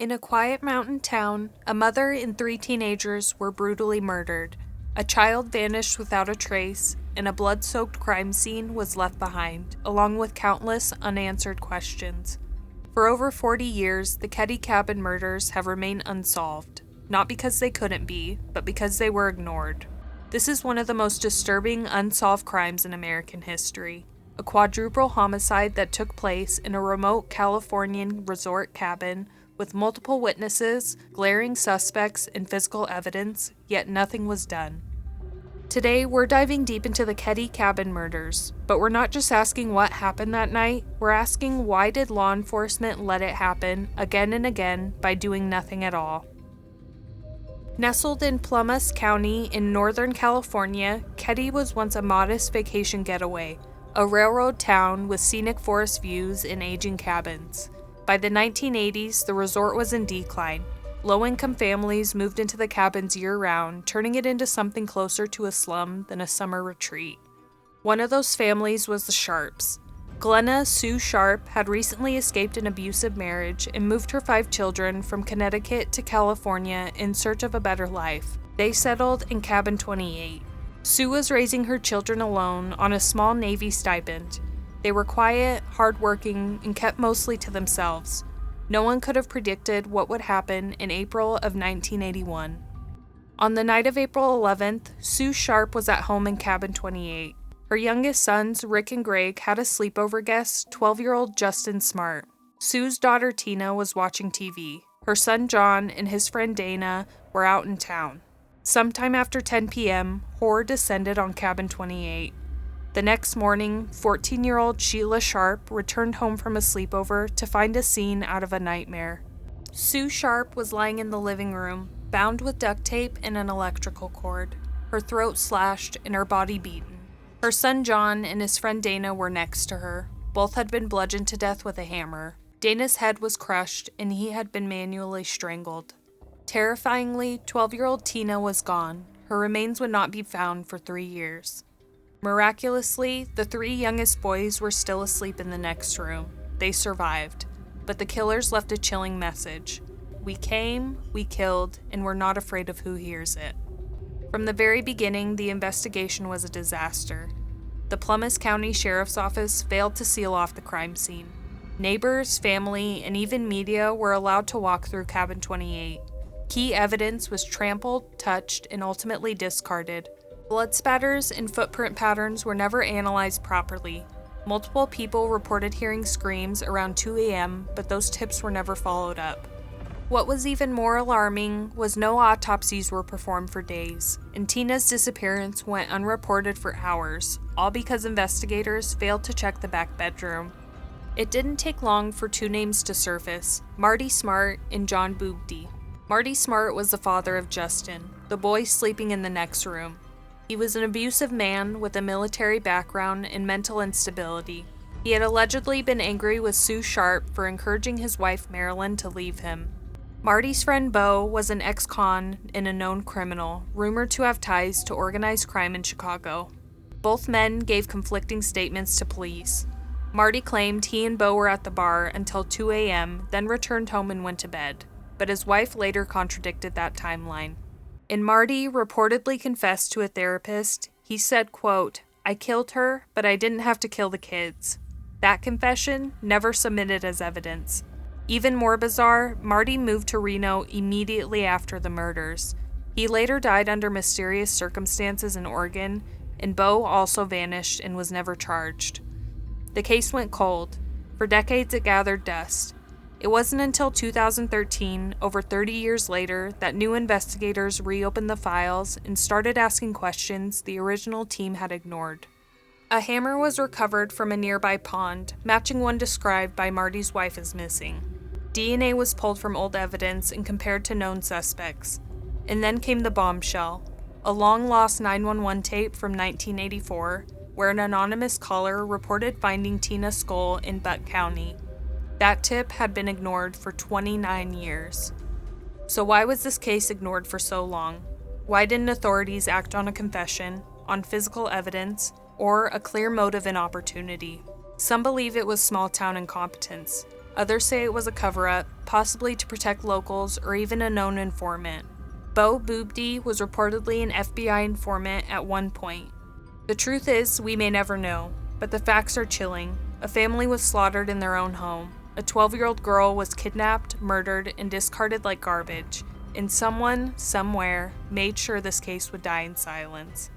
In a quiet mountain town, a mother and 3 teenagers were brutally murdered. A child vanished without a trace, and a blood-soaked crime scene was left behind, along with countless unanswered questions. For over 40 years, the Keddie Cabin Murders have remained unsolved, not because they couldn't be, but because they were ignored. This is one of the most disturbing unsolved crimes in American history. A quadruple homicide that took place in a remote Californian resort cabin with multiple witnesses, glaring suspects, and physical evidence, yet nothing was done. Today, we're diving deep into the Keddie Cabin Murders, but we're not just asking what happened that night, we're asking why did law enforcement let it happen again and again by doing nothing at all. Nestled in Plumas County in Northern California, Keddie was once a modest vacation getaway, a railroad town with scenic forest views and aging cabins. By the 1980s, the resort was in decline. Low-income families moved into the cabins year-round, turning it into something closer to a slum than a summer retreat. One of those families was the Sharps. Glenna Sue Sharp had recently escaped an abusive marriage and moved her 5 children from Connecticut to California in search of a better life. They settled in Cabin 28. Sue was raising her children alone on a small Navy stipend. They were quiet, hardworking, and kept mostly to themselves. No one could have predicted what would happen in April of 1981. On the night of April 11th, Sue Sharp was at home in Cabin 28. Her youngest sons, Rick and Greg, had a sleepover guest, 12-year-old Justin Smart. Sue's daughter Tina was watching TV. Her son John and his friend Dana were out in town. Sometime after 10 p.m., horror descended on Cabin 28. The next morning, 14-year-old Sheila Sharp returned home from a sleepover to find a scene out of a nightmare. Sue Sharp was lying in the living room, bound with duct tape and an electrical cord, her throat slashed and her body beaten. Her son John and his friend Dana were next to her. Both had been bludgeoned to death with a hammer. Dana's head was crushed and he had been manually strangled. Terrifyingly, 12-year-old Tina was gone. Her remains would not be found for 3 years. Miraculously, the 3 youngest boys were still asleep in the next room. They survived, but the killers left a chilling message. We came, we killed, and we're not afraid of who hears it. From the very beginning, the investigation was a disaster. The Plumas County Sheriff's Office failed to seal off the crime scene. Neighbors, family, and even media were allowed to walk through Cabin 28. Key evidence was trampled, touched, and ultimately discarded. Blood spatters and footprint patterns were never analyzed properly. Multiple people reported hearing screams around 2 a.m., but those tips were never followed up. What was even more alarming was no autopsies were performed for days, and Tina's disappearance went unreported for hours, all because investigators failed to check the back bedroom. It didn't take long for 2 names to surface, Marty Smart and John Boogdy. Marty Smart was the father of Justin, the boy sleeping in the next room. He was an abusive man with a military background and mental instability. He had allegedly been angry with Sue Sharp for encouraging his wife Marilyn to leave him. Marty's friend Bo was an ex-con and a known criminal, rumored to have ties to organized crime in Chicago. Both men gave conflicting statements to police. Marty claimed he and Bo were at the bar until 2 a.m., then returned home and went to bed, but his wife later contradicted that timeline. And Marty reportedly confessed to a therapist. He said, quote, "I killed her, but I didn't have to kill the kids." That confession never submitted as evidence. Even more bizarre, Marty moved to Reno immediately after the murders. He later died under mysterious circumstances in Oregon, and Bo also vanished and was never charged. The case went cold. For decades it gathered dust. It wasn't until 2013, over 30 years later, that new investigators reopened the files and started asking questions the original team had ignored. A hammer was recovered from a nearby pond, matching one described by Marty's wife as missing. DNA was pulled from old evidence and compared to known suspects. And then came the bombshell, a long-lost 911 tape from 1984, where an anonymous caller reported finding Tina's skull in Butte County. That tip had been ignored for 29 years. So why was this case ignored for so long? Why didn't authorities act on a confession, on physical evidence, or a clear motive and opportunity? Some believe it was small-town incompetence. Others say it was a cover-up, possibly to protect locals or even a known informant. Bo Boobdee was reportedly an FBI informant at one point. The truth is, we may never know, but the facts are chilling. A family was slaughtered in their own home. A 12-year-old girl was kidnapped, murdered, and discarded like garbage, and someone, somewhere, made sure this case would die in silence.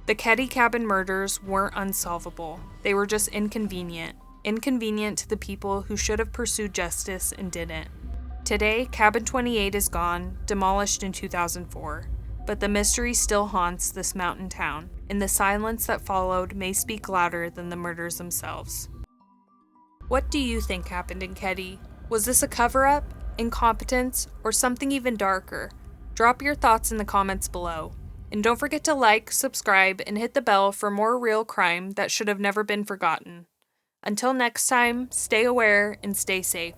The Keddie Cabin Murders weren't unsolvable. They were just inconvenient. Inconvenient to the people who should have pursued justice and didn't. Today, Cabin 28 is gone, demolished in 2004. But the mystery still haunts this mountain town, and the silence that followed may speak louder than the murders themselves. What do you think happened in Keddie? Was this a cover-up, incompetence, or something even darker? Drop your thoughts in the comments below. And don't forget to like, subscribe, and hit the bell for more real crime that should have never been forgotten. Until next time, stay aware and stay safe.